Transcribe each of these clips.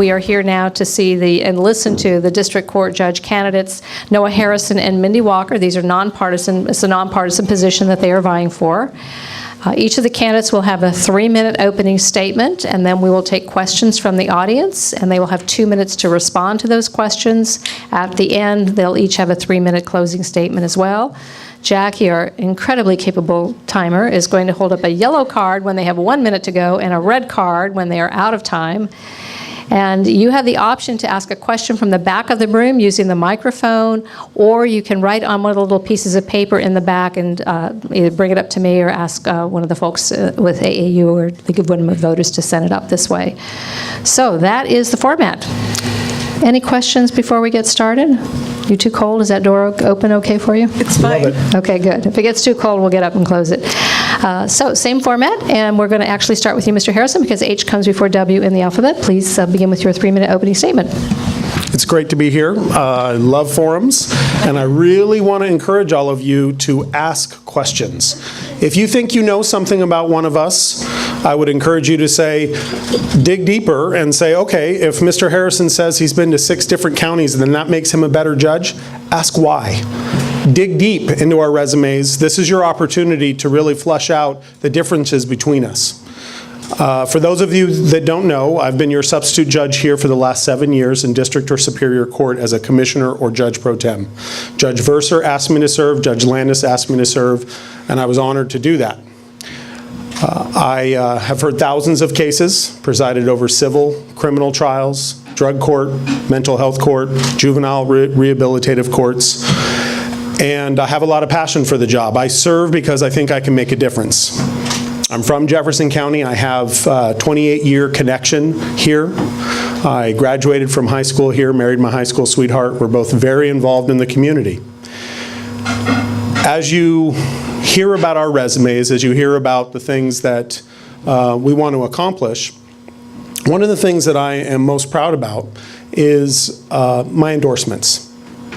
we are here now to see and listen to the district court judge candidates, Noah Harrison and Mindy Walker. These are nonpartisan. It's a nonpartisan position that they are vying for. Each of the candidates will have a 3-minute opening statement, and then we will take questions from the audience, and they will have 2 minutes to respond to those questions. At the end, they'll each have a 3-minute closing statement as well. Jackie, our incredibly capable timer, is going to hold up a yellow card when they have 1 minute to go and a red card when they are out of time. And you have the option to ask a question from the back of the room using the microphone, or you can write on one of the little pieces of paper in the back and either bring it up to me or ask one of the folks with AAU or the Good Women Voters to send it up this way. So that is the format. Any questions before we get started? You too cold? Is that door open okay for you? It's fine. Okay, good. If it gets too cold, we'll get up and close it. So same format, and we're going to actually start with you, Mr. Harrison, because H comes before W in the alphabet. Please begin with your 3-minute opening statement. It's great to be here. I love forums, and I really want to encourage all of you to ask questions. If you think you know something about one of us, I would encourage you to dig deeper and say, okay, if Mr. Harrison says he's been to 6 different counties, then that makes him a better judge. Ask why. Dig deep into our resumes. This is your opportunity to really flush out the differences between us. For those of you that don't know, I've been your substitute judge here for the last 7 years in district or superior court as a commissioner or judge pro tem. Judge Verser asked me to serve, Judge Landis asked me to serve, and I was honored to do that. I have heard thousands of cases, presided over civil, criminal trials, drug court, mental health court, juvenile rehabilitative courts, and I have a lot of passion for the job. I serve because I think I can make a difference. I'm from Jefferson County. I have a 28-year connection here. I graduated from high school here, married my high school sweetheart. We're both very involved in the community. As you hear about our resumes, as you hear about the things that we want to accomplish, one of the things that I am most proud about is my endorsements.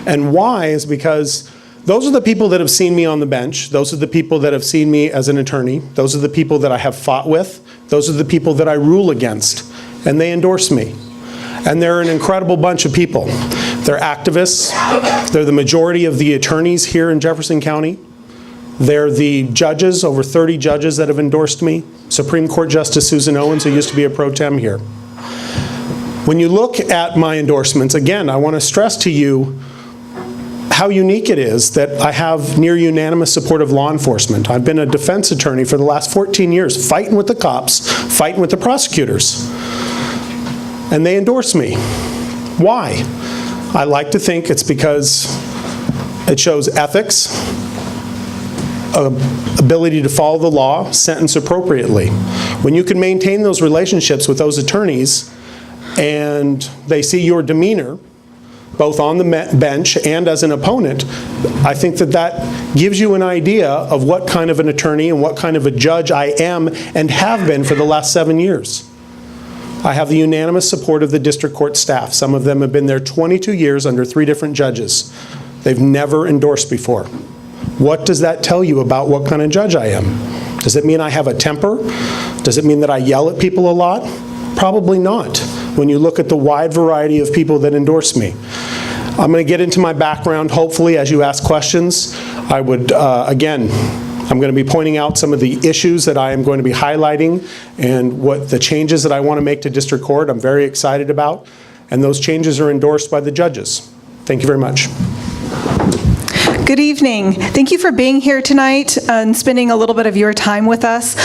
And why is because those are the people that have seen me on the bench. Those are the people that have seen me as an attorney. Those are the people that I have fought with. Those are the people that I rule against. And they endorse me. And they're an incredible bunch of people. They're activists. They're the majority of the attorneys here in Jefferson County. They're the judges, over 30 judges that have endorsed me. Supreme Court Justice Susan Owens, who used to be a pro tem here. When you look at my endorsements, again, I want to stress to you how unique it is that I have near unanimous support of law enforcement. I've been a defense attorney for the last 14 years, fighting with the cops, fighting with the prosecutors. And they endorse me. Why? I like to think it's because it shows ethics, ability to follow the law, sentence appropriately. When you can maintain those relationships with those attorneys and they see your demeanor, both on the bench and as an opponent, I think that that gives you an idea of what kind of an attorney and what kind of a judge I am and have been for the last 7 years. I have the unanimous support of the district court staff. Some of them have been there 22 years under 3 different judges. They've never endorsed before. What does that tell you about what kind of judge I am? Does it mean I have a temper? Does it mean that I yell at people a lot? Probably not, when you look at the wide variety of people that endorse me. I'm going to get into my background, hopefully, as you ask questions. I would, again, I'm going to be pointing out some of the issues that I am going to be highlighting and what the changes that I want to make to district court I'm very excited about. And those changes are endorsed by the judges. Thank you very much. Good evening. Thank you for being here tonight and spending a little bit of your time with us.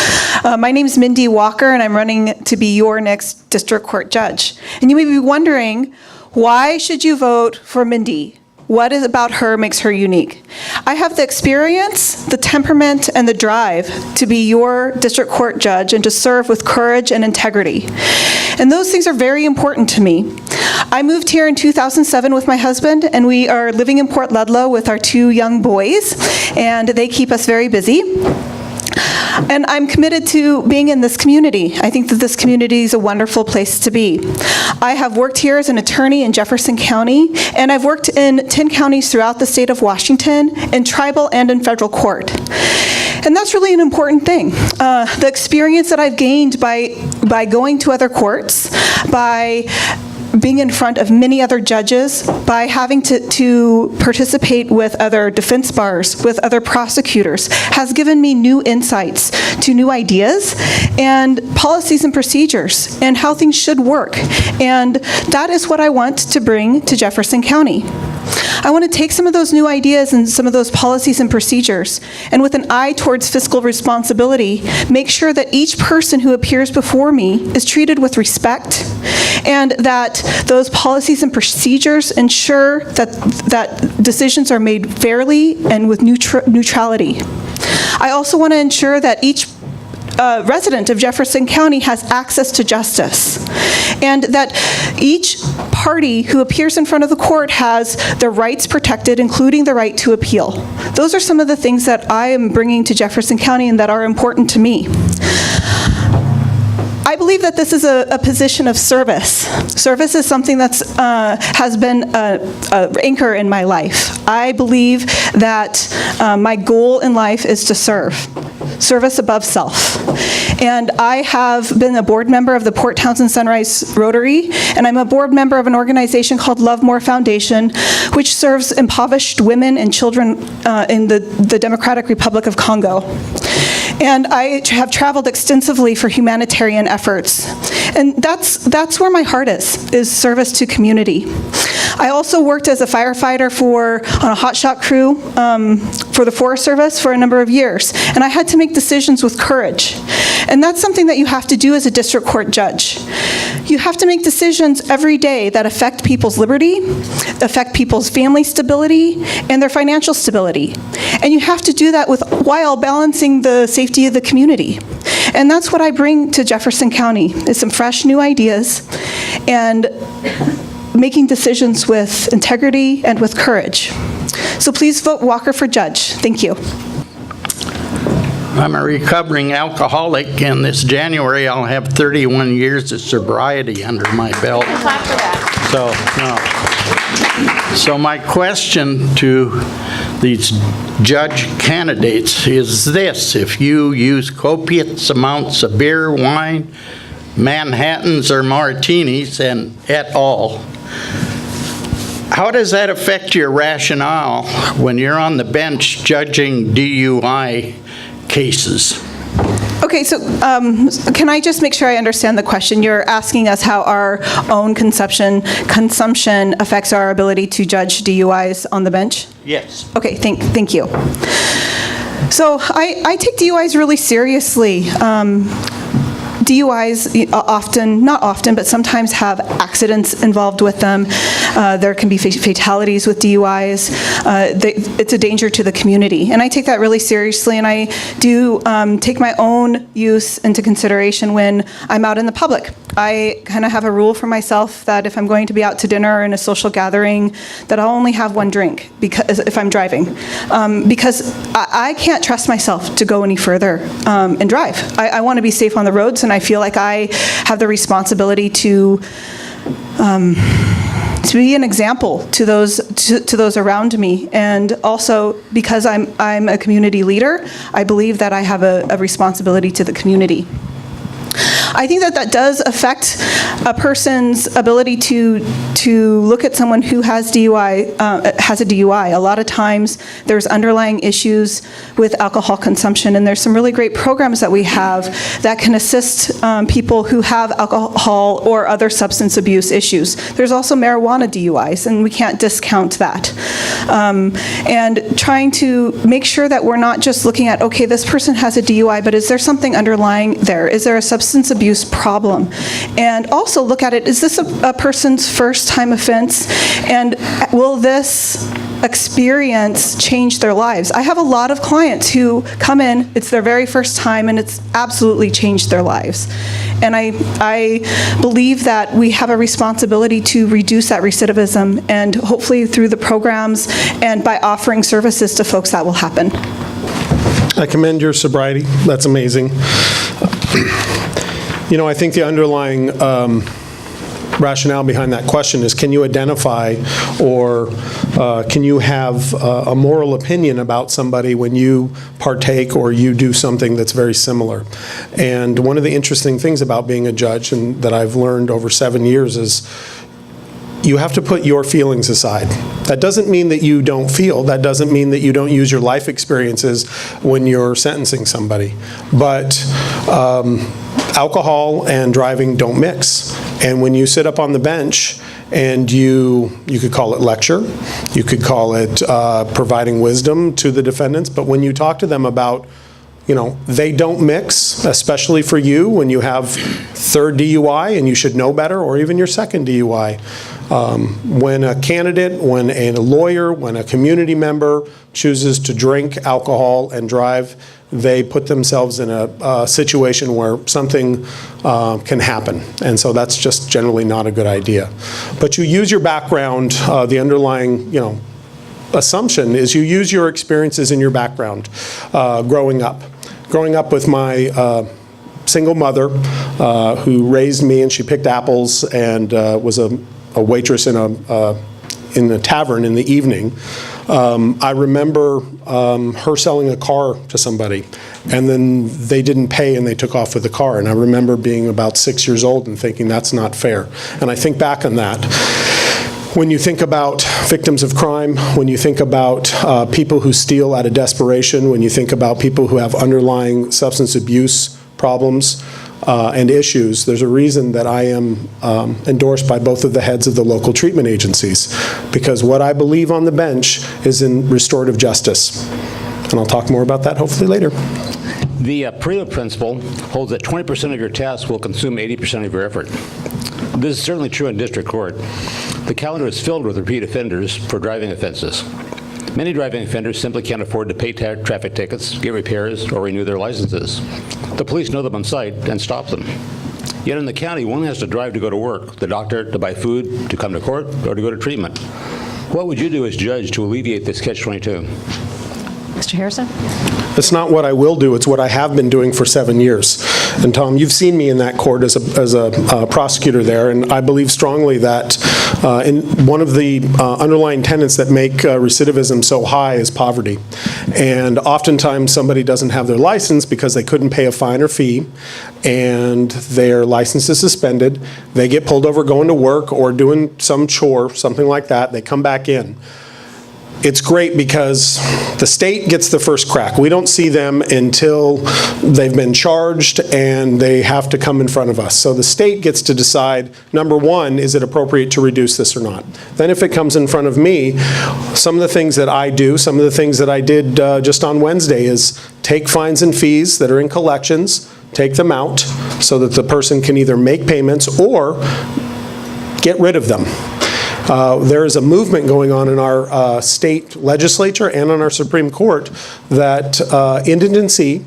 My name is Mindy Walker, and I'm running to be your next district court judge. And you may be wondering, why should you vote for Mindy? What is about her makes her unique? I have the experience, the temperament, and the drive to be your district court judge and to serve with courage and integrity. And those things are very important to me. I moved here in 2007 with my husband, and we are living in Port Ludlow with our 2 young boys, and they keep us very busy. And I'm committed to being in this community. I think that this community is a wonderful place to be. I have worked here as an attorney in Jefferson County, and I've worked in 10 counties throughout the state of Washington, in tribal and in federal court. And that's really an important thing. The experience that I've gained by going to other courts, by being in front of many other judges, by having to participate with other defense bars, with other prosecutors, has given me new insights to new ideas and policies and procedures and how things should work. And that is what I want to bring to Jefferson County. I want to take some of those new ideas and some of those policies and procedures, and with an eye towards fiscal responsibility, make sure that each person who appears before me is treated with respect, and that those policies and procedures ensure that decisions are made fairly and with neutrality. I also want to ensure that each resident of Jefferson County has access to justice, and that each party who appears in front of the court has their rights protected, including the right to appeal. Those are some of the things that I am bringing to Jefferson County and that are important to me. I believe that this is a position of service. Service is something that's has been an anchor in my life. I believe that my goal in life is to serve. Service above self. And I have been a board member of the Port Townsend Sunrise Rotary, and I'm a board member of an organization called Love More Foundation, which serves impoverished women and children in the Democratic Republic of Congo. And I have traveled extensively for humanitarian efforts. And that's where my heart is service to community. I also worked as a firefighter on a hotshot crew for the Forest Service for a number of years. And I had to make decisions with courage. And that's something that you have to do as a district court judge. You have to make decisions every day that affect people's liberty, affect people's family stability, and their financial stability. And you have to do that while balancing the safety of the community. And that's what I bring to Jefferson County, is some fresh new ideas and making decisions with integrity and with courage. So please vote Walker for judge. Thank you. I'm a recovering alcoholic, and this January I'll have 31 years of sobriety under my belt. So my question to these judge candidates is this: if you use copious amounts of beer, wine, Manhattans or martinis, and et al., how does that affect your rationale when you're on the bench judging DUI cases? Okay, so can I just make sure I understand the question? You're asking us how our own consumption affects our ability to judge DUIs on the bench? Yes. Okay, thank you. So I take DUIs really seriously. DUIs often, not often, but sometimes have accidents involved with them. There can be fatalities with DUIs. It's a danger to the community. And I take that really seriously, and I do take my own use into consideration when I'm out in the public. I kind of have a rule for myself that if I'm going to be out to dinner or in a social gathering, that I'll only have one drink if I'm driving. Because I can't trust myself to go any further and drive. I want to be safe on the roads, and I feel like I have the responsibility to be an example to those around me. And also, because I'm a community leader, I believe that I have a responsibility to the community. I think that does affect a person's ability to look at someone who has a DUI. A lot of times there's underlying issues with alcohol consumption, and there's some really great programs that we have that can assist people who have alcohol or other substance abuse issues. There's also marijuana DUIs, and we can't discount that. And trying to make sure that we're not just looking at, okay, this person has a DUI, but is there something underlying there? Is there a substance abuse problem? And also look at it, is this a person's first time offense? And will this experience change their lives? I have a lot of clients who come in, it's their very first time, and it's absolutely changed their lives. And I believe that we have a responsibility to reduce that recidivism, and hopefully through the programs and by offering services to folks that will happen. I commend your sobriety. That's amazing. You know, I think the underlying rationale behind that question is, can you identify or can you have a moral opinion about somebody when you partake or you do something that's very similar? And one of the interesting things about being a judge, and that I've learned over 7 years, is you have to put your feelings aside. That doesn't mean that you don't feel. That doesn't mean that you don't use your life experiences when you're sentencing somebody. But alcohol and driving don't mix. And when you sit up on the bench and you could call it lecture, you could call it providing wisdom to the defendants, but when you talk to them about, they don't mix, especially for you when you have third DUI and you should know better, or even your second DUI. When a candidate, when a lawyer, when a community member chooses to drink alcohol and drive, they put themselves in a situation where something can happen. And so that's just generally not a good idea. But you use your background, the underlying, assumption is you use your experiences in your background growing up. Growing up with my single mother who raised me, and she picked apples and was a waitress in a tavern in the evening. I remember her selling a car to somebody, and then they didn't pay and they took off with the car. And I remember being about 6 years old and thinking that's not fair. And I think back on that. When you think about victims of crime, when you think about people who steal out of desperation, when you think about people who have underlying substance abuse problems and issues, there's a reason that I am endorsed by both of the heads of the local treatment agencies, because what I believe on the bench is in restorative justice. And I'll talk more about that hopefully later. The PREA principle holds that 20% of your tasks will consume 80% of your effort. This is certainly true in district court. The calendar is filled with repeat offenders for driving offenses. Many driving offenders simply can't afford to pay traffic tickets, get repairs, or renew their licenses. The police know them on sight and stop them. Yet in the county, one has to drive to go to work, the doctor to buy food, to come to court, or to go to treatment. What would you do as judge to alleviate this catch-22? Mr. Harrison? It's not what I will do, it's what I have been doing for 7 years. And Tom, you've seen me in that court as a prosecutor there, and I believe strongly that in one of the underlying tenets that make recidivism so high is poverty. And oftentimes somebody doesn't have their license because they couldn't pay a fine or fee, and their license is suspended. They get pulled over going to work or doing some chore, something like that. They come back in. It's great because the state gets the first crack. We don't see them until they've been charged and they have to come in front of us. So the state gets to decide, number one, is it appropriate to reduce this or not? Then if it comes in front of me, some of the things that I do, some of the things that I did just on Wednesday is take fines and fees that are in collections, take them out so that the person can either make payments or get rid of them. There is a movement going on in our state legislature and on our Supreme Court that indigency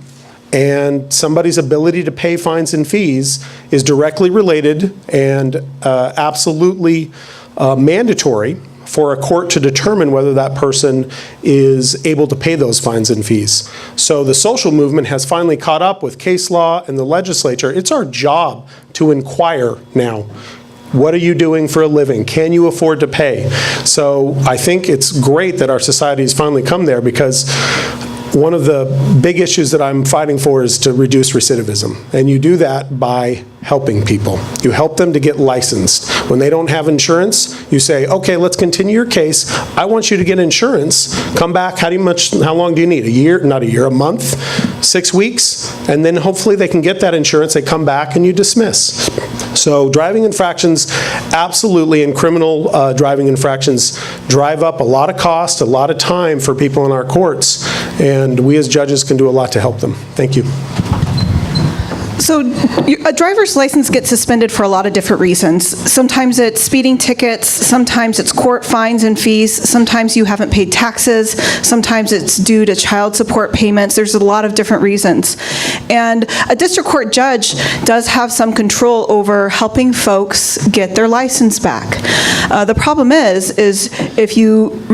and somebody's ability to pay fines and fees is directly related and absolutely mandatory for a court to determine whether that person is able to pay those fines and fees. So the social movement has finally caught up with case law and the legislature. It's our job to inquire now. What are you doing for a living? Can you afford to pay? So I think it's great that our society has finally come there, because one of the big issues that I'm fighting for is to reduce recidivism. And you do that by helping people. You help them to get licensed. When they don't have insurance, you say, okay, let's continue your case. I want you to get insurance. Come back. How long do you need? A year? Not a year, a month? 6 weeks? And then hopefully they can get that insurance. They come back and you dismiss. So driving infractions, absolutely, and criminal driving infractions drive up a lot of cost, a lot of time for people in our courts, and we as judges can do a lot to help them. Thank you. So a driver's license gets suspended for a lot of different reasons. Sometimes it's speeding tickets, sometimes it's court fines and fees, sometimes you haven't paid taxes, sometimes it's due to child support payments. There's a lot of different reasons. And a district court judge does have some control over helping folks get their license back. The problem is if you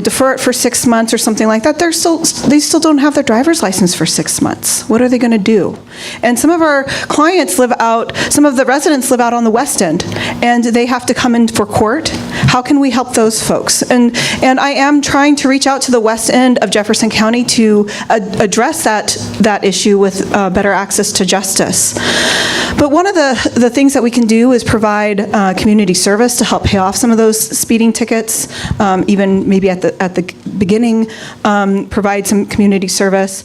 defer it for 6 months or something like that, they still don't have their driver's license for 6 months. What are they going to do? And some of our clients live out, some of the residents live out on the West End, and they have to come in for court. How can we help those folks? And I am trying to reach out to the West End of Jefferson County to address that issue with better access to justice. But one of the things that we can do is provide community service to help pay off some of those speeding tickets, even maybe at the beginning, provide some community service,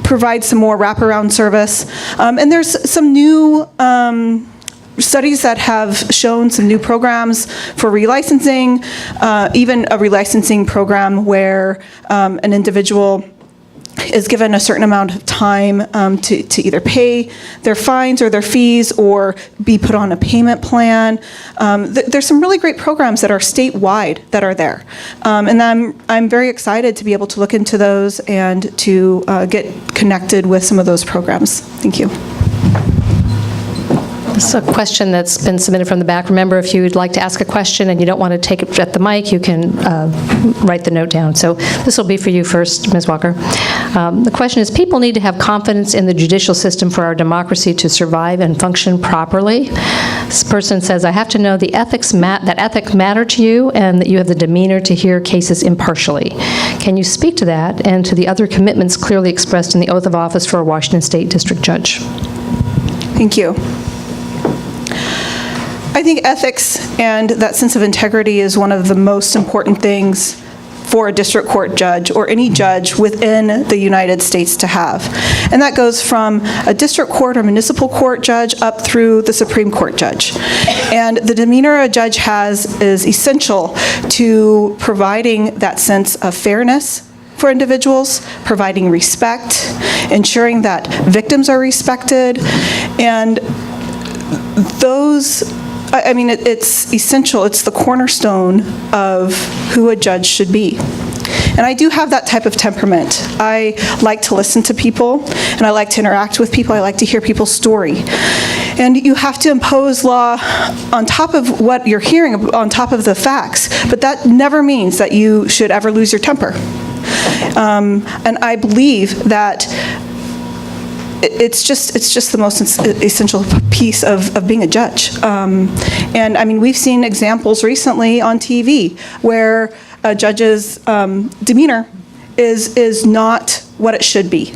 provide some more wraparound service. And there's some new studies that have shown some new programs for relicensing, even a relicensing program where an individual is given a certain amount of time to either pay their fines or their fees or be put on a payment plan. There's some really great programs that are statewide that are there. And I'm very excited to be able to look into those and to get connected with some of those programs. Thank you. This is a question that's been submitted from the back. Remember, if you'd like to ask a question and you don't want to take it at the mic, you can write the note down. So this will be for you first, Ms. Walker. The question is, people need to have confidence in the judicial system for our democracy to survive and function properly. This person says, I have to know that ethics matter to you and that you have the demeanor to hear cases impartially. Can you speak to that and to the other commitments clearly expressed in the oath of office for a Washington State District Judge? Thank you. I think ethics and that sense of integrity is one of the most important things for a district court judge or any judge within the United States to have. And that goes from a district court or municipal court judge up through the Supreme Court judge. And the demeanor a judge has is essential to providing that sense of fairness for individuals, providing respect, ensuring that victims are respected, and those, I mean, it's essential. It's the cornerstone of who a judge should be. And I do have that type of temperament. I like to listen to people, and I like to interact with people. I like to hear people's story. And you have to impose law on top of what you're hearing, on top of the facts. But that never means that you should ever lose your temper. And I believe that it's just the most essential piece of being a judge. And I mean, we've seen examples recently on TV where a judge's demeanor is not what it should be.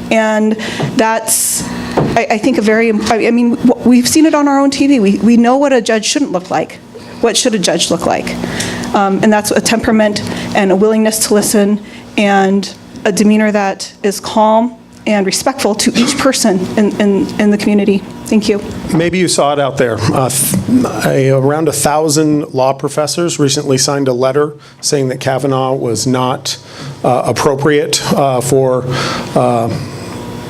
And that's, I think, I mean, we've seen it on our own TV. We know what a judge shouldn't look like. What should a judge look like? And that's a temperament and a willingness to listen and a demeanor that is calm and respectful to each person in the community. Thank you. Maybe you saw it out there. Around 1,000 law professors recently signed a letter saying that Kavanaugh was not appropriate for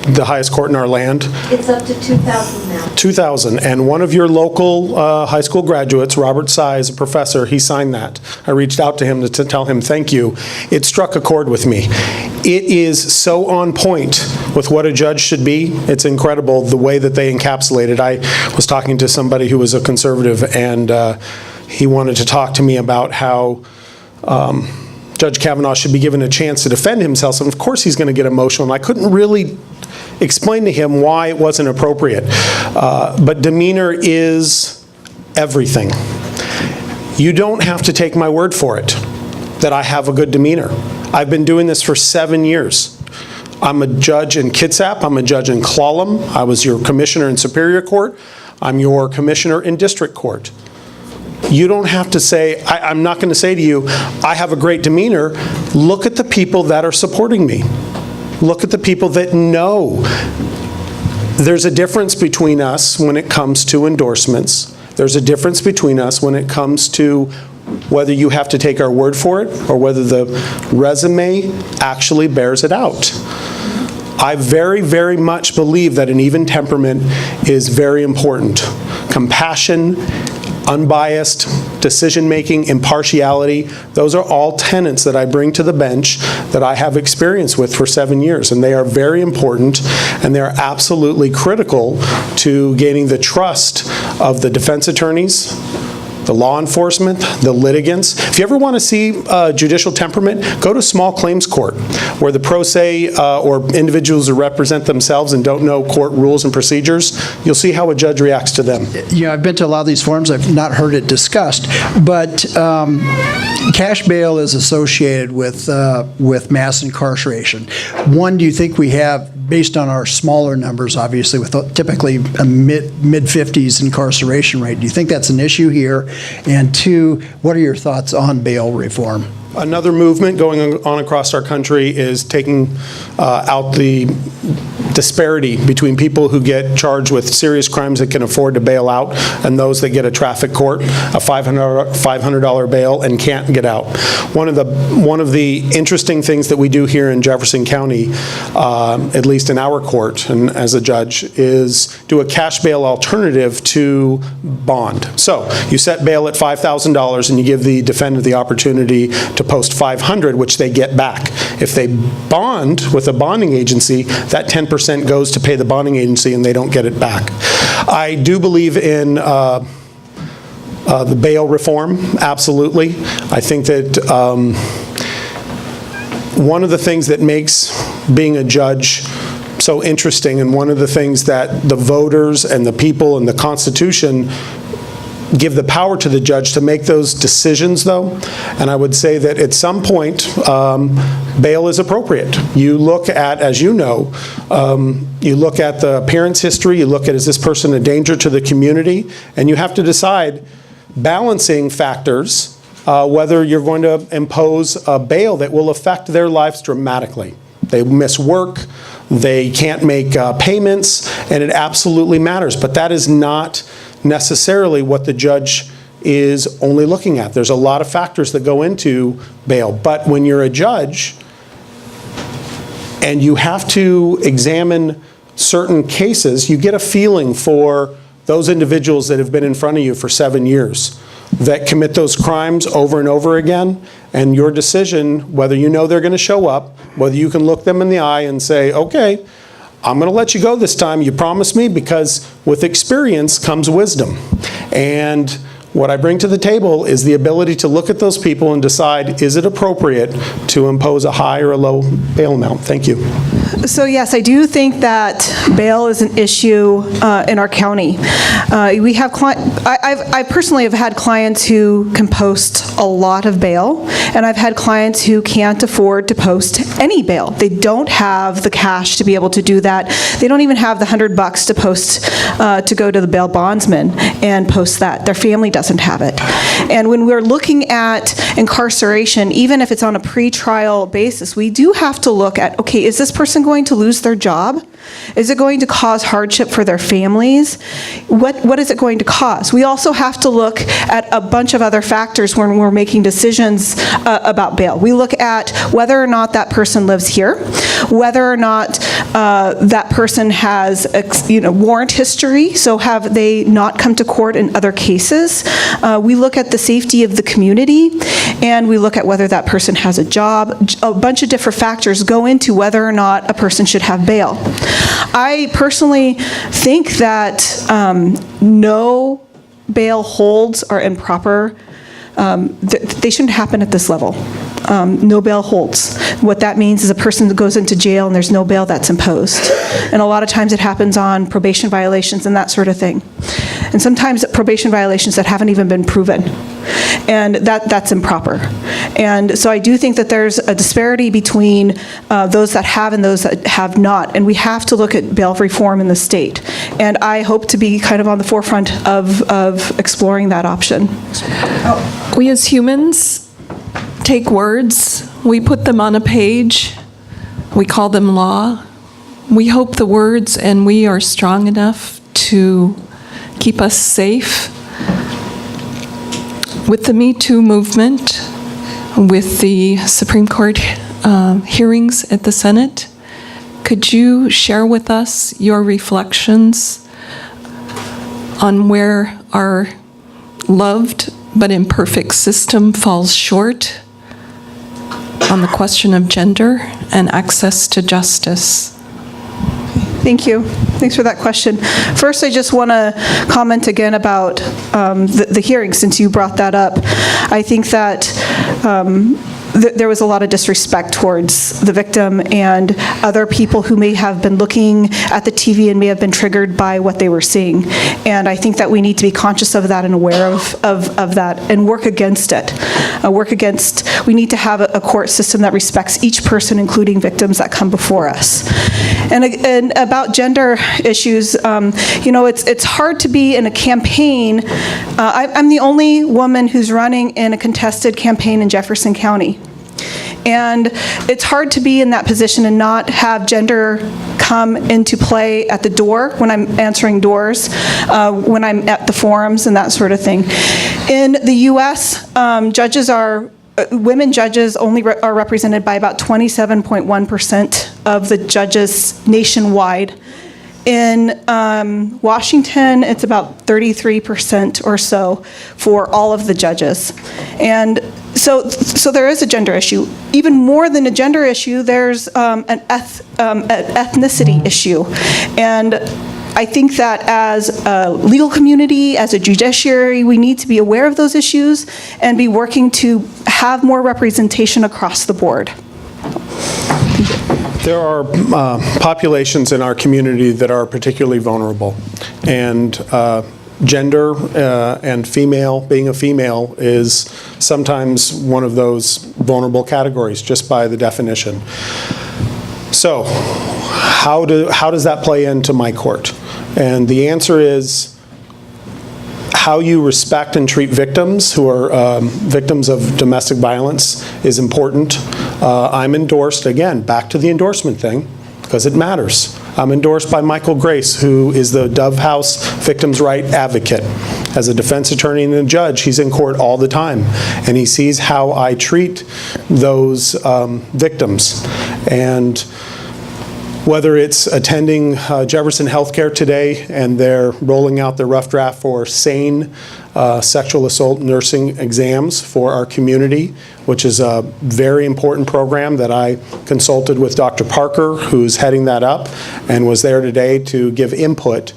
the highest court in our land. It's up to 2,000 now. 2,000. And one of your local high school graduates, Robert Size, a professor, he signed that. I reached out to him to tell him thank you. It struck a chord with me. It is so on point with what a judge should be. It's incredible the way that they encapsulate it. I was talking to somebody who was a conservative, and he wanted to talk to me about how Judge Kavanaugh should be given a chance to defend himself, and of course he's going to get emotional, and I couldn't really explain to him why it wasn't appropriate. But demeanor is everything. You don't have to take my word for it that I have a good demeanor. I've been doing this for 7 years. I'm a judge in Kitsap. I'm a judge in Clallam. I was your commissioner in Superior Court. I'm your commissioner in District Court. You don't have to say, I'm not going to say to you, I have a great demeanor. Look at the people that are supporting me. Look at the people that know. There's a difference between us when it comes to endorsements. There's a difference between us when it comes to whether you have to take our word for it or whether the resume actually bears it out. I very, very much believe that an even temperament is very important. Compassion, unbiased decision-making, impartiality, those are all tenets that I bring to the bench that I have experience with for 7 years, and they are very important, and they are absolutely critical to gaining the trust of the defense attorneys, the law enforcement, the litigants. If you ever want to see judicial temperament, go to small claims court, where the pro se or individuals who represent themselves and don't know court rules and procedures, you'll see how a judge reacts to them. You know, I've been to a lot of these forums. I've not heard it discussed, but cash bail is associated with mass incarceration. One, do you think we have based on our smaller numbers, obviously, with typically a mid-50s incarceration rate, do you think that's an issue here? And two, what are your thoughts on bail reform? Another movement going on across our country is taking out the disparity between people who get charged with serious crimes that can afford to bail out and those that get a traffic court, a $500 bail, and can't get out. One of the interesting things that we do here in Jefferson County, at least in our court and as a judge, is do a cash bail alternative to bond. So you set bail at $5,000 and you give the defendant the opportunity to post $500, which they get back. If they bond with a bonding agency, that 10% goes to pay the bonding agency and they don't get it back. I do believe in the bail reform, absolutely. I think that one of the things that makes being a judge so interesting, and one of the things that the voters and the people and the Constitution give the power to the judge to make those decisions, though. And I would say that at some point, bail is appropriate. You look at, as you know, you look at the parent's history, you look at, is this person a danger to the community? And you have to decide, balancing factors, whether you're going to impose a bail that will affect their lives dramatically. They miss work, they can't make payments, and it absolutely matters. But that is not necessarily what the judge is only looking at. There's a lot of factors that go into bail. But when you're a judge and you have to examine certain cases, you get a feeling for those individuals that have been in front of you for 7 years, that commit those crimes over and over again, and your decision, whether you know they're going to show up, whether you can look them in the eye and say, okay, I'm going to let you go this time, you promise me, because with experience comes wisdom. And what I bring to the table is the ability to look at those people and decide, is it appropriate to impose a high or a low bail amount? Thank you. So yes, I do think that bail is an issue in our county. We have I personally have had clients who can post a lot of bail, and I've had clients who can't afford to post any bail. They don't have the cash to be able to do that. They don't even have the $100 to post to go to the bail bondsman and post that. Their family doesn't have it. And when we're looking at incarceration, even if it's on a pretrial basis, we do have to look at, okay, is this person going to lose their job? Is it going to cause hardship for their families? What is it going to cause? We also have to look at a bunch of other factors when we're making decisions about bail. We look at whether or not that person lives here, whether or not that person has warrant history, so have they not come to court in other cases. We look at the safety of the community, and we look at whether that person has a job. A bunch of different factors go into whether or not a person should have bail. I personally think that no bail holds are improper. They shouldn't happen at this level. No bail holds. What that means is a person that goes into jail and there's no bail that's imposed. And a lot of times it happens on probation violations and that sort of thing. And sometimes probation violations that haven't even been proven. And that's improper. And so I do think that there's a disparity between those that have and those that have not. And we have to look at bail reform in the state. And I hope to be kind of on the forefront of exploring that option. We as humans take words, we put them on a page, we call them law. We hope the words and we are strong enough to keep us safe. With the Me Too movement, with the Supreme Court hearings at the Senate, could you share with us your reflections on where our loved but imperfect system falls short on the question of gender and access to justice? Thank you. Thanks for that question. First, I just want to comment again about the hearing, since you brought that up. I think that there was a lot of disrespect towards the victim and other people who may have been looking at the TV and may have been triggered by what they were seeing. And I think that we need to be conscious of that and aware of that and work against it. We need to have a court system that respects each person, including victims that come before us. And about gender issues, it's hard to be in a campaign. I'm the only woman who's running in a contested campaign in Jefferson County. And it's hard to be in that position and not have gender come into play at the door when I'm answering doors, when I'm at the forums and that sort of thing. In the U.S., women judges only are represented by about 27.1% of the judges nationwide. In Washington, it's about 33% or so for all of the judges. And so there is a gender issue. Even more than a gender issue, there's an ethnicity issue. And I think that as a legal community, as a judiciary, we need to be aware of those issues and be working to have more representation across the board. There are populations in our community that are particularly vulnerable, and gender and being a female is sometimes one of those vulnerable categories just by the definition. So how does that play into my court? And the answer is how you respect and treat victims who are victims of domestic violence is important. I'm endorsed, again, back to the endorsement thing, because it matters. I'm endorsed by Michael Grace, who is the Dove House Victims' Right Advocate. As a defense attorney and a judge, he's in court all the time, and he sees how I treat those victims. And whether it's attending Jefferson Healthcare today and they're rolling out their rough draft for SANE sexual assault nursing exams for our community, which is a very important program that I consulted with Dr. Parker, who's heading that up, and was there today to give input.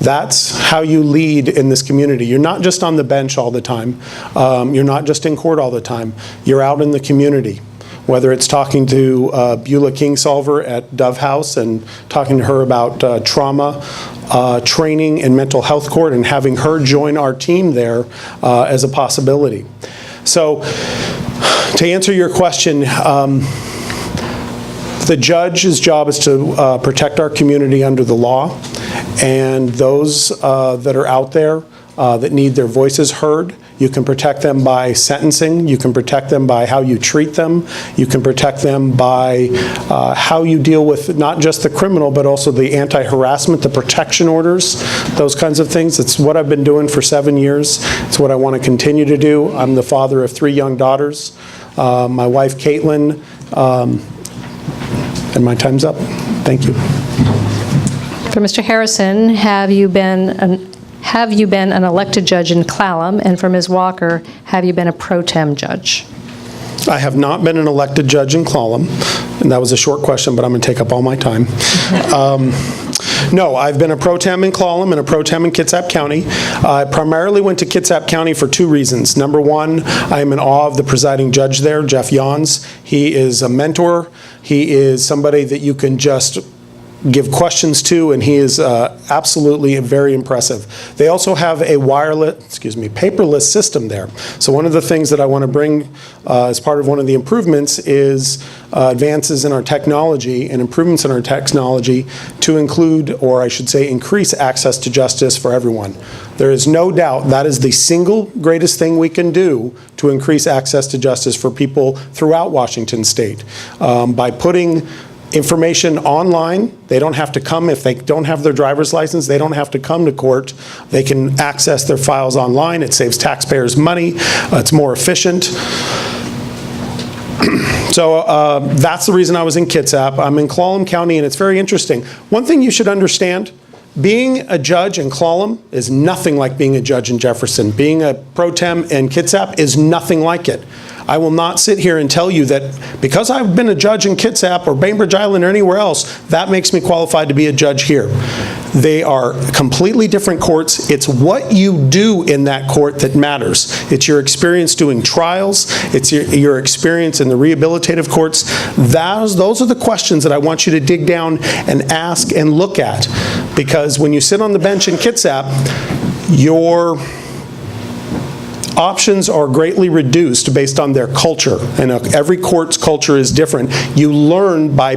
That's how you lead in this community. You're not just on the bench all the time. You're not just in court all the time. You're out in the community. Whether it's talking to Beulah Kingsolver at Dove House and talking to her about trauma training in mental health court and having her join our team there as a possibility. So to answer your question, the judge's job is to protect our community under the law, and those that are out there that need their voices heard. You can protect them by sentencing. You can protect them by how you treat them. You can protect them by how you deal with not just the criminal, but also the anti-harassment, the protection orders, those kinds of things. It's what I've been doing for 7 years. It's what I want to continue to do. I'm the father of 3 young daughters. My wife, Caitlin, and my time's up. Thank you. For Mr. Harrison, have you been an elected judge in Clallam? And for Ms. Walker, have you been a pro tem judge? I have not been an elected judge in Clallam, and that was a short question, but I'm going to take up all my time. No, I've been a pro tem in Clallam and a pro tem in Kitsap County. I primarily went to Kitsap County for 2 reasons. Number one, I am in awe of the presiding judge there, Jeff Yons. He is a mentor. He is somebody that you can just give questions to, and he is absolutely very impressive. They also have a paperless system there. So one of the things that I want to bring as part of one of the improvements is advances in our technology and improvements in our technology to include, or I should say, increase access to justice for everyone. There is no doubt that is the single greatest thing we can do to increase access to justice for people throughout Washington State. By putting information online, they don't have to come. If they don't have their driver's license, they don't have to come to court. They can access their files online. It saves taxpayers money. It's more efficient. So that's the reason I was in Kitsap. I'm in Clallam County, and it's very interesting. One thing you should understand, being a judge in Clallam is nothing like being a judge in Jefferson. Being a pro tem in Kitsap is nothing like it. I will not sit here and tell you that because I've been a judge in Kitsap or Bainbridge Island or anywhere else, that makes me qualified to be a judge here. They are completely different courts. It's what you do in that court that matters. It's your experience doing trials. It's your experience in the rehabilitative courts. Those are the questions that I want you to dig down and ask and look at. Because when you sit on the bench in Kitsap, your options are greatly reduced based on their culture. And every court's culture is different. You learn by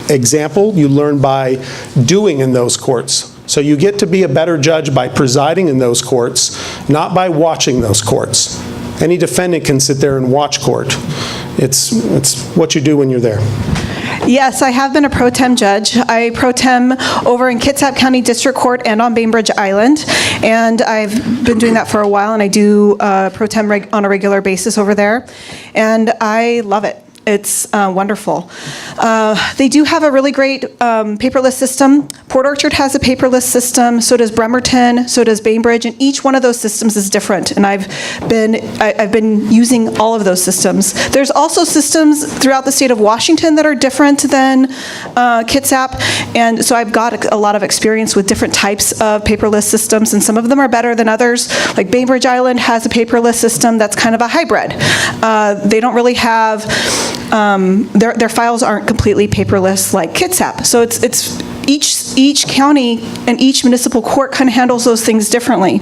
example, you learn by doing in those courts. So you get to be a better judge by presiding in those courts, not by watching those courts. Any defendant can sit there and watch court. It's what you do when you're there. Yes, I have been a pro tem judge. I pro tem over in Kitsap County District Court and on Bainbridge Island, and I've been doing that for a while, and I do pro tem on a regular basis over there, and I love it. It's wonderful. They do have a really great paperless system. Port Orchard has a paperless system, so does Bremerton, so does Bainbridge, and each one of those systems is different, and I've been using all of those systems. There's also systems throughout the state of Washington that are different than Kitsap, and so I've got a lot of experience with different types of paperless systems, and some of them are better than others. Like Bainbridge Island has a paperless system that's kind of a hybrid. They don't really have their files aren't completely paperless like Kitsap. So it's each county and each municipal court kind of handles those things differently.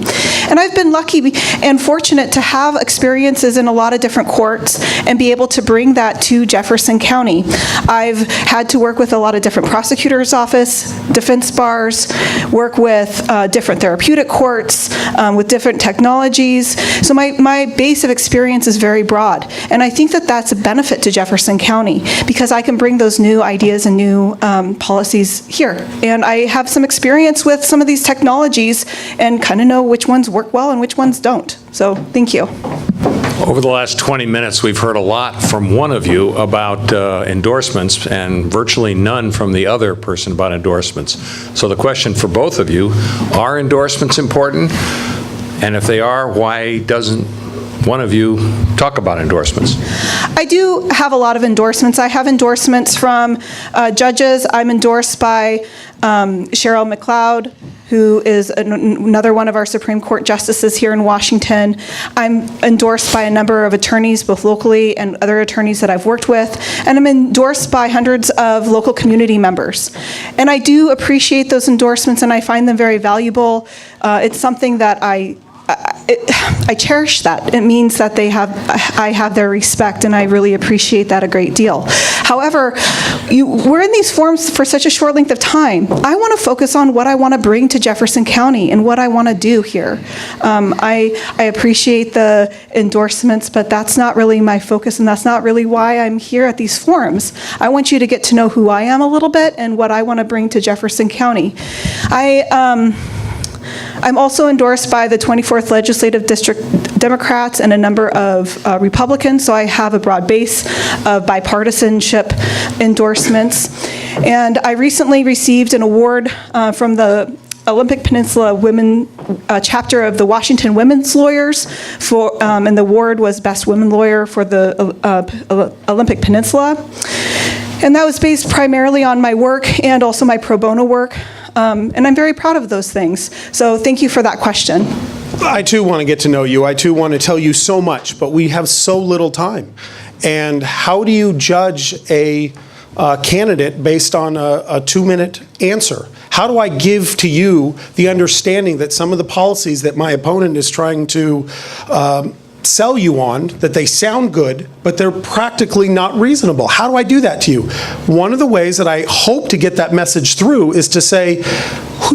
And I've been lucky and fortunate to have experiences in a lot of different courts and be able to bring that to Jefferson County. I've had to work with a lot of different prosecutors' office, defense bars, work with different therapeutic courts, with different technologies. So my base of experience is very broad. And I think that that's a benefit to Jefferson County because I can bring those new ideas and new policies here. And I have some experience with some of these technologies and kind of know which ones work well and which ones don't. So thank you. Over the last 20 minutes, we've heard a lot from one of you about endorsements and virtually none from the other person about endorsements. So the question for both of you, are endorsements important? And if they are, why doesn't one of you talk about endorsements? I do have a lot of endorsements. I have endorsements from judges. I'm endorsed by Cheryl McLeod, who is another one of our Supreme Court justices here in Washington. I'm endorsed by a number of attorneys, both locally and other attorneys that I've worked with, and I'm endorsed by hundreds of local community members. And I do appreciate those endorsements, and I find them very valuable. It's something that I cherish that. It means that I have their respect, and I really appreciate that a great deal. However, we're in these forums for such a short length of time. I want to focus on what I want to bring to Jefferson County and what I want to do here. I appreciate the endorsements, but that's not really my focus, and that's not really why I'm here at these forums. I want you to get to know who I am a little bit and what I want to bring to Jefferson County. I'm also endorsed by the 24th Legislative District Democrats and a number of Republicans, so I have a broad base of bipartisanship endorsements. And I recently received an award from the Olympic Peninsula Women chapter of the Washington Women's Lawyers, and the award was Best Women Lawyer for the Olympic Peninsula. And that was based primarily on my work and also my pro bono work. And I'm very proud of those things. So thank you for that question. I too want to get to know you. I too want to tell you so much, but we have so little time. And how do you judge a candidate based on a 2-minute answer? How do I give to you the understanding that some of the policies that my opponent is trying to sell you on, that they sound good, but they're practically not reasonable? How do I do that to you? One of the ways that I hope to get that message through is to say,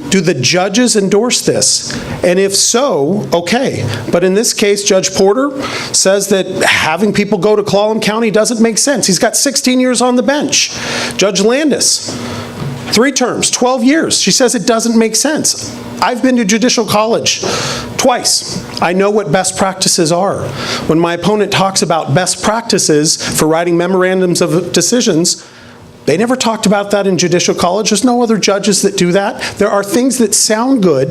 do the judges endorse this? And if so, okay. But in this case, Judge Porter says that having people go to Clallam County doesn't make sense. He's got 16 years on the bench. Judge Landis, 3 terms, 12 years. She says it doesn't make sense. I've been to Judicial College twice. I know what best practices are. When my opponent talks about best practices for writing memorandums of decisions, They never talked about that in Judicial College. There's no other judges that do that. There are things that sound good,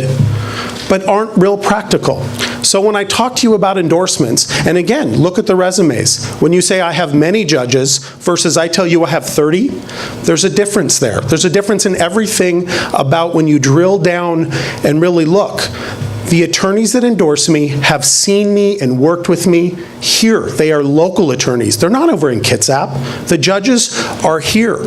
but aren't real practical. So when I talk to you about endorsements, and again, look at the resumes. When you say I have many judges versus I tell you I have 30, there's a difference there. There's a difference in everything about when you drill down and really look. The attorneys that endorse me have seen me and worked with me here. They are local attorneys. They're not over in Kitsap. The judges are here.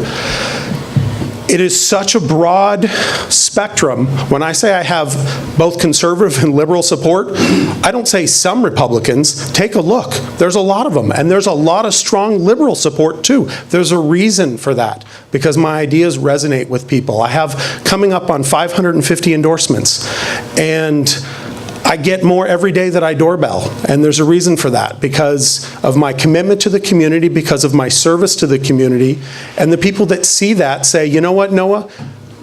It is such a broad spectrum. When I say I have both conservative and liberal support, I don't say some Republicans. Take a look. There's a lot of them, and there's a lot of strong liberal support too. There's a reason for that, because my ideas resonate with people. I have coming up on 550 endorsements, and I get more every day that I doorbell, and there's a reason for that, because of my commitment to the community, because of my service to the community, and the people that see that say, you know what, Noah?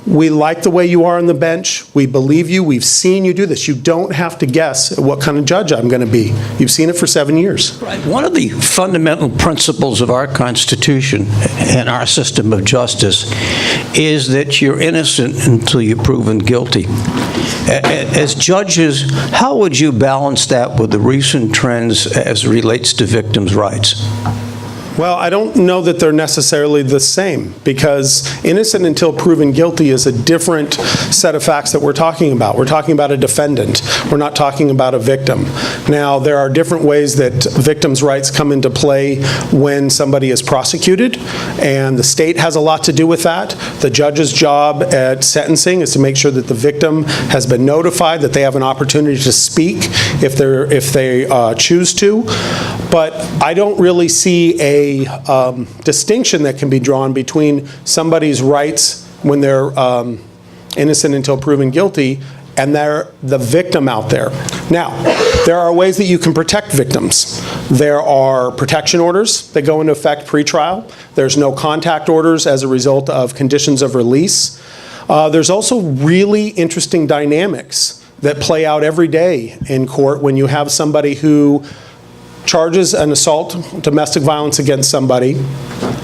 We like the way you are on the bench. We believe you. We've seen you do this. You don't have to guess what kind of judge I'm going to be. You've seen it for 7 years. Right. One of the fundamental principles of our Constitution and our system of justice is that you're innocent until you're proven guilty. As judges, how would you balance that with the recent trends as it relates to victims' rights? Well, I don't know that they're necessarily the same, because innocent until proven guilty is a different set of facts that we're talking about. We're talking about a defendant. We're not talking about a victim. Now, there are different ways that victims' rights come into play when somebody is prosecuted, and the state has a lot to do with that. The judge's job at sentencing is to make sure that the victim has been notified, that they have an opportunity to speak if they choose to. But I don't really see a distinction that can be drawn between somebody's rights when they're innocent until proven guilty and they're the victim out there. Now, there are ways that you can protect victims. There are protection orders that go into effect pre-trial. There's no contact orders as a result of conditions of release. There's also really interesting dynamics that play out every day in court when you have somebody who charges an assault, domestic violence against somebody.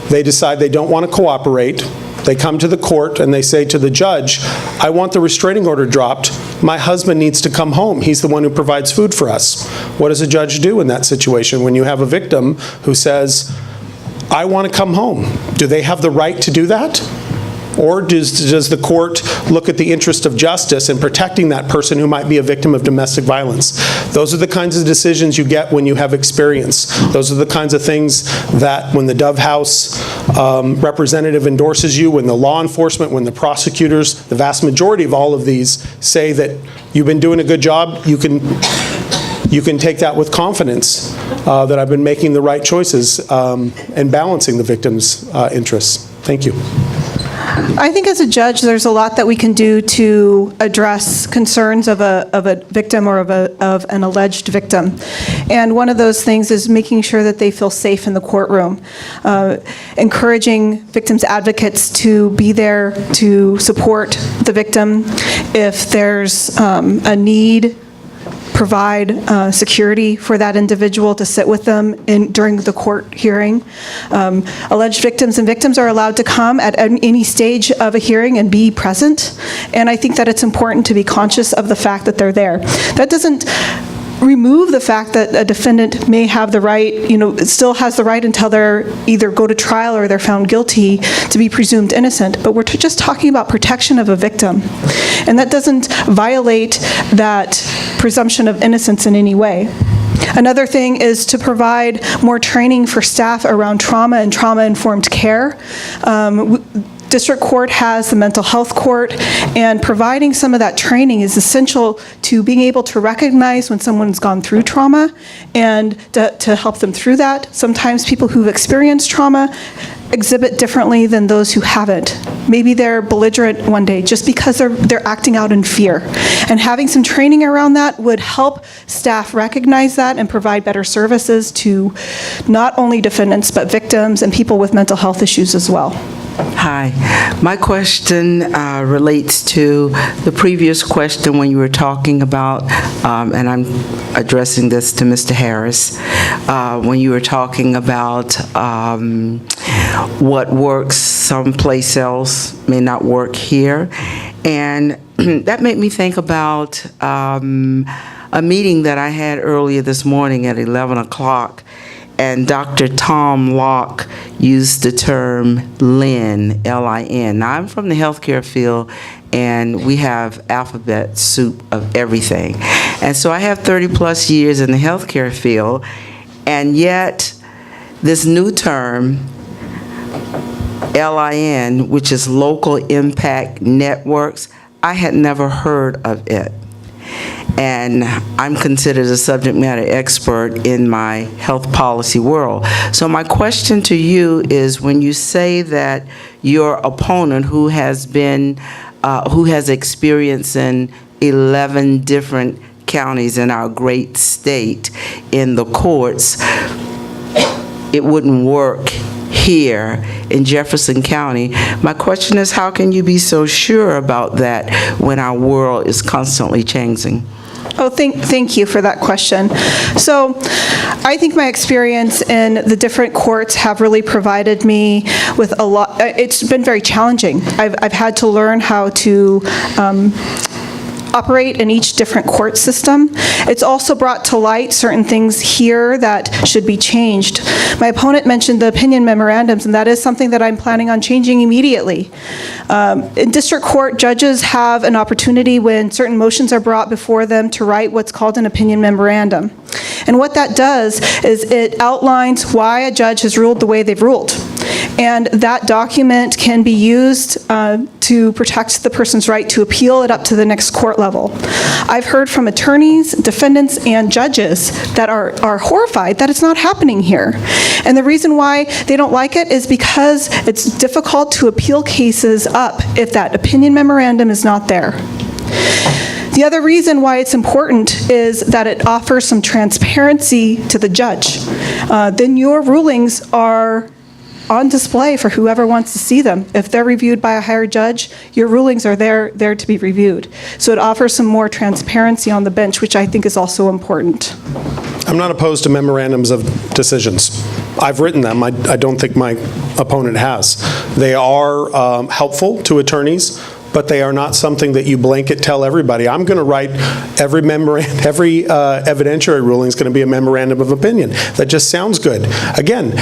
They decide they don't want to cooperate. They come to the court and they say to the judge, I want the restraining order dropped. My husband needs to come home. He's the one who provides food for us. What does a judge do in that situation when you have a victim who says, I want to come home? Do they have the right to do that? Or does the court look at the interest of justice in protecting that person who might be a victim of domestic violence? Those are the kinds of decisions you get when you have experience. Those are the kinds of things that when the Dove House representative endorses you, when the law enforcement, when the prosecutors, the vast majority of all of these say that you've been doing a good job, you can take that with confidence that I've been making the right choices and balancing the victim's interests. Thank you. I think as a judge, there's a lot that we can do to address concerns of a victim or of an alleged victim. And one of those things is making sure that they feel safe in the courtroom, encouraging victims' advocates to be there to support the victim. If there's a need, provide security for that individual to sit with them during the court hearing. Alleged victims and victims are allowed to come at any stage of a hearing and be present. And I think that it's important to be conscious of the fact that they're there. That doesn't remove the fact that a defendant may have the right, still has the right until they're either go to trial or they're found guilty to be presumed innocent. But we're just talking about protection of a victim. And that doesn't violate that presumption of innocence in any way. Another thing is to provide more training for staff around trauma and trauma-informed care. District Court has the mental health court, and providing some of that training is essential to being able to recognize when someone's gone through trauma and to help them through that. Sometimes people who've experienced trauma exhibit differently than those who haven't. Maybe they're belligerent one day just because they're acting out in fear. And having some training around that would help staff recognize that and provide better services to not only defendants but victims and people with mental health issues as well. Hi. My question relates to the previous question when you were talking about, and I'm addressing this to Mr. Harris, when you were talking about what works someplace else may not work here. And that made me think about a meeting that I had earlier this morning at 11 o'clock. And Dr. Tom Locke used the term LIN, L-I-N. Now, I'm from the healthcare field, and we have alphabet soup of everything. And so I have 30-plus years in the healthcare field, and yet this new term, LIN, which is Local Impact Networks, I had never heard of it. And I'm considered a subject matter expert in my health policy world. So my question to you is, when you say that your opponent, who has experience in 11 different counties in our great state in the courts, it wouldn't work here in Jefferson County. My question is, how can you be so sure about that when our world is constantly changing? Oh, thank you for that question. So I think my experience in the different courts have really provided me with a lot. It's been very challenging. I've had to learn how to operate in each different court system. It's also brought to light certain things here that should be changed. My opponent mentioned the opinion memorandums, and that is something that I'm planning on changing immediately. In district court, judges have an opportunity when certain motions are brought before them to write what's called an opinion memorandum. And what that does is it outlines why a judge has ruled the way they've ruled. And that document can be used to protect the person's right to appeal it up to the next court level. I've heard from attorneys, defendants, and judges that are horrified that it's not happening here. And the reason why they don't like it is because it's difficult to appeal cases up if that opinion memorandum is not there. The other reason why it's important is that it offers some transparency to the judge. Then your rulings are on display for whoever wants to see them. If they're reviewed by a higher judge, your rulings are there to be reviewed. So it offers some more transparency on the bench, which I think is also important. I'm not opposed to memorandums of decisions. I've written them. I don't think my opponent has. They are helpful to attorneys, but they are not something that you blanket tell everybody. I'm going to write every evidentiary ruling is going to be a memorandum of opinion. That just sounds good. Again,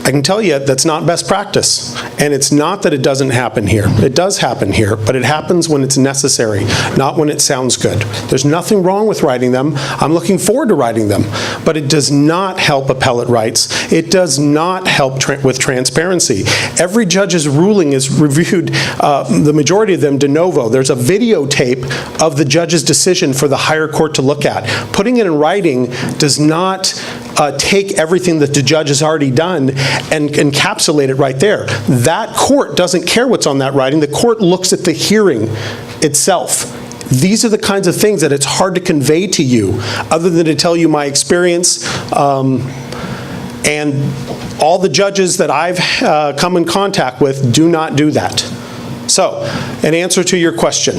I can tell you that's not best practice. And it's not that it doesn't happen here. It does happen here, but it happens when it's necessary, not when it sounds good. There's nothing wrong with writing them. I'm looking forward to writing them. But it does not help appellate rights. It does not help with transparency. Every judge's ruling is reviewed, the majority of them de novo. There's a videotape of the judge's decision for the higher court to look at. Putting it in writing does not take everything that the judge has already done and encapsulate it right there. That court doesn't care what's on that writing. The court looks at the hearing itself. These are the kinds of things that it's hard to convey to you, other than to tell you my experience. And all the judges that I've come in contact with do not do that. So, an answer to your question.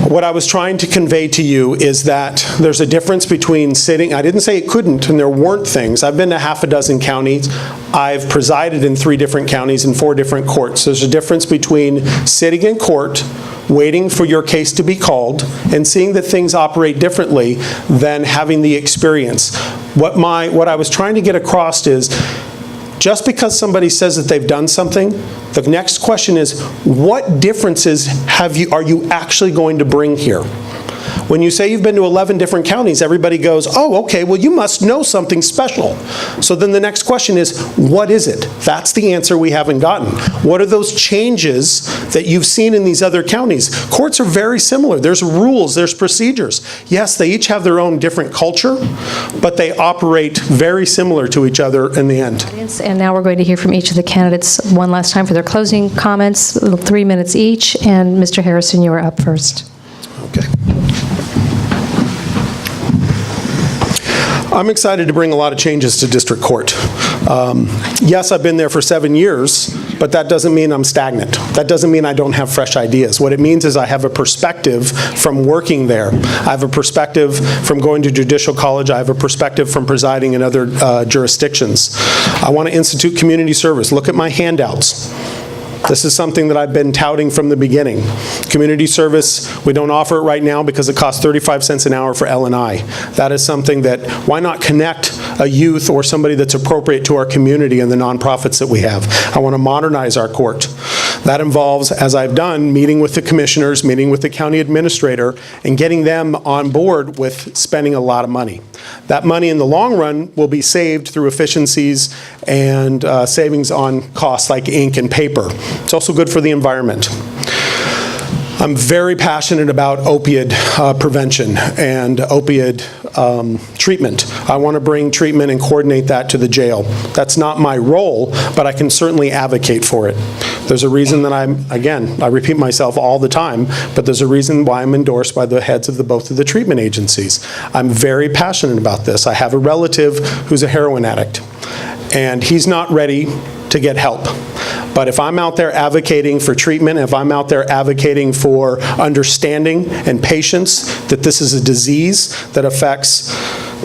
What I was trying to convey to you is that there's a difference between sitting, I didn't say it couldn't and there weren't things. I've been to half a dozen counties. I've presided in 3 different counties in 4 different courts. There's a difference between sitting in court, waiting for your case to be called, and seeing that things operate differently than having the experience. What I was trying to get across is, just because somebody says that they've done something, the next question is, what differences are you actually going to bring here? When you say you've been to 11 different counties, everybody goes, oh, okay, well, you must know something special. So then the next question is, what is it? That's the answer we haven't gotten. What are those changes that you've seen in these other counties? Courts are very similar. There's rules, there's procedures. Yes, they each have their own different culture, but they operate very similar to each other in the end. And now we're going to hear from each of the candidates one last time for their closing comments, 3 minutes each. And Mr. Harrison, you are up first. Okay. I'm excited to bring a lot of changes to district court. Yes, I've been there for 7 years, but that doesn't mean I'm stagnant. That doesn't mean I don't have fresh ideas. What it means is I have a perspective from working there. I have a perspective from going to judicial college. I have a perspective from presiding in other jurisdictions. I want to institute community service. Look at my handouts. This is something that I've been touting from the beginning. Community service, we don't offer it right now because it costs 35 cents an hour for L&I. That is something that, why not connect a youth or somebody that's appropriate to our community and the nonprofits that we have? I want to modernize our court. That involves, as I've done, meeting with the commissioners, meeting with the county administrator, and getting them on board with spending a lot of money. That money in the long run will be saved through efficiencies and savings on costs like ink and paper. It's also good for the environment. I'm very passionate about opioid prevention and opioid treatment. I want to bring treatment and coordinate that to the jail. That's not my role, but I can certainly advocate for it. There's a reason that I repeat myself all the time, but there's a reason why I'm endorsed by the heads of both of the treatment agencies. I'm very passionate about this. I have a relative who's a heroin addict, and he's not ready to get help. But if I'm out there advocating for treatment, if I'm out there advocating for understanding and patience that this is a disease that affects,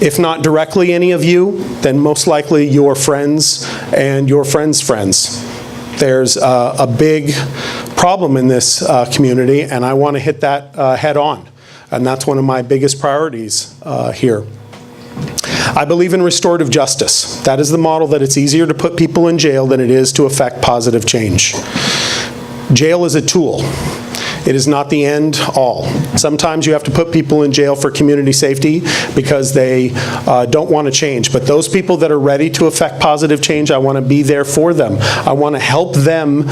if not directly any of you, then most likely your friends and your friends' friends. There's a big problem in this community, and I want to hit that head on. And that's one of my biggest priorities here. I believe in restorative justice. That is the model that it's easier to put people in jail than it is to affect positive change. Jail is a tool. It is not the end all. Sometimes you have to put people in jail for community safety because they don't want to change. But those people that are ready to affect positive change, I want to be there for them. I want to help them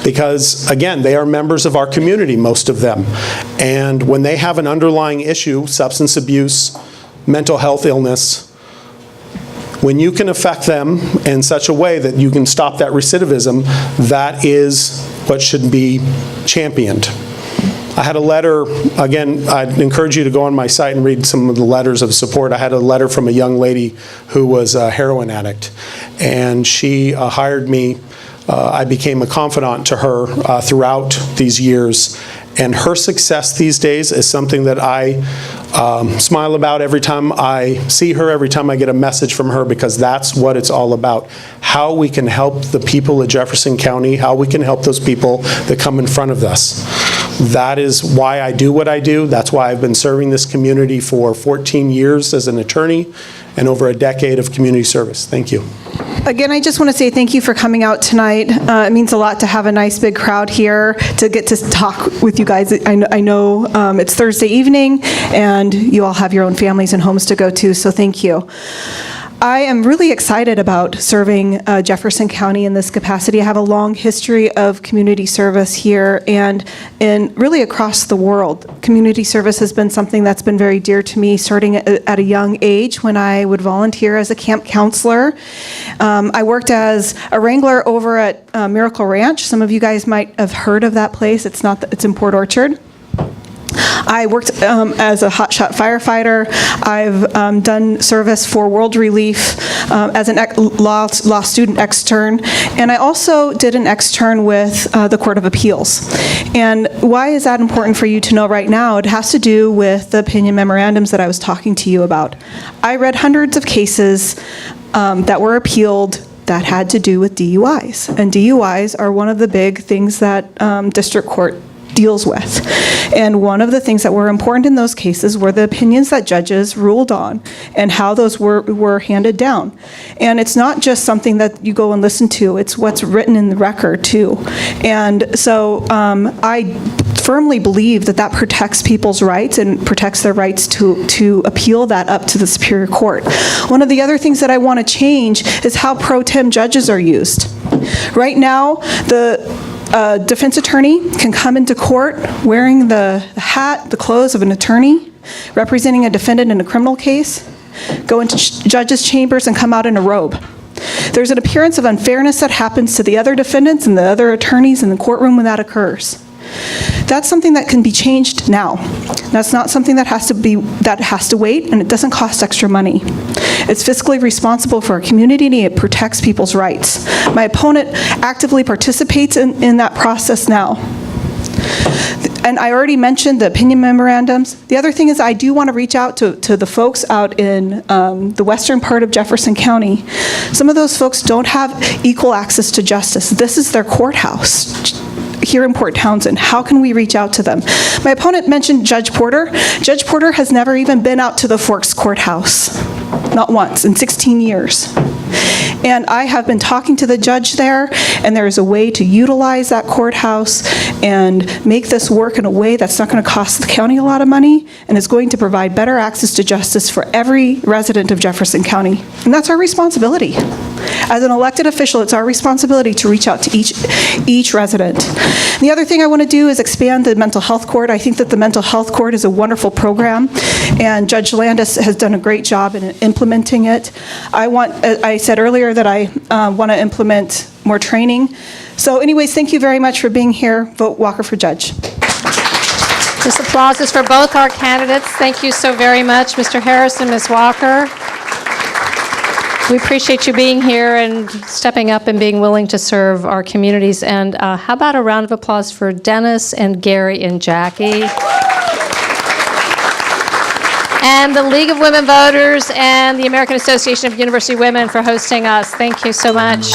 because, again, they are members of our community, most of them. And when they have an underlying issue, substance abuse, mental health illness, when you can affect them in such a way that you can stop that recidivism, that is what should be championed. I had a letter, again, I'd encourage you to go on my site and read some of the letters of support. I had a letter from a young lady who was a heroin addict, and she hired me. I became a confidant to her throughout these years, and her success these days is something that I smile about every time I see her, every time I get a message from her, because that's what it's all about. How we can help the people of Jefferson County, how we can help those people that come in front of us. That is why I do what I do. That's why I've been serving this community for 14 years as an attorney and over a decade of community service. Thank you. Again, I just want to say thank you for coming out tonight. It means a lot to have a nice big crowd here to get to talk with you guys. I know it's Thursday evening and you all have your own families and homes to go to, so thank you. I am really excited about serving Jefferson County in this capacity. I have a long history of community service here and really across the world. Community service has been something that's been very dear to me, starting at a young age when I would volunteer as a camp counselor. I worked as a wrangler over at Miracle Ranch. Some of you guys might have heard of that place. It's in Port Orchard. I worked as a hotshot firefighter. I've done service for World Relief as a law student extern, and I also did an extern with the Court of Appeals. And why is that important for you to know right now? It has to do with the opinion memorandums that I was talking to you about. I read hundreds of cases that were appealed that had to do with DUIs, and DUIs are one of the big things that district court deals with. And one of the things that were important in those cases were the opinions that judges ruled on and how those were handed down. And it's not just something that you go and listen to, it's what's written in the record too. And so I firmly believe that protects people's rights and protects their rights to appeal that up to the Superior Court. One of the other things that I want to change is how pro tem judges are used. Right now, the defense attorney can come into court wearing the hat, the clothes of an attorney, representing a defendant in a criminal case, go into judges' chambers and come out in a robe. There's an appearance of unfairness that happens to the other defendants and the other attorneys in the courtroom when that occurs. That's something that can be changed now. That's not something that has to wait, and it doesn't cost extra money. It's fiscally responsible for our community, and it protects people's rights. My opponent actively participates in that process now. And I already mentioned the opinion memorandums. The other thing is I do want to reach out to the folks out in the western part of Jefferson County. Some of those folks don't have equal access to justice. This is their courthouse here in Port Townsend. How can we reach out to them? My opponent mentioned Judge Porter. Judge Porter has never even been out to the Forks Courthouse, not once in 16 years. And I have been talking to the judge there, and there is a way to utilize that courthouse and make this work in a way that's not going to cost the county a lot of money, and is going to provide better access to justice for every resident of Jefferson County. And that's our responsibility. As an elected official, it's our responsibility to reach out to each resident. The other thing I want to do is expand the mental health court. I think that the mental health court is a wonderful program, and Judge Landis has done a great job in implementing it. I said earlier that I want to implement more training. So anyways, thank you very much for being here. Vote Walker for judge. This applause is for both our candidates. Thank you so very much, Mr. Harrison, Ms. Walker. We appreciate you being here and stepping up and being willing to serve our communities. And how about a round of applause for Dennis and Gary and Jackie? And the League of Women Voters and the American Association of University Women for hosting us. Thank you so much.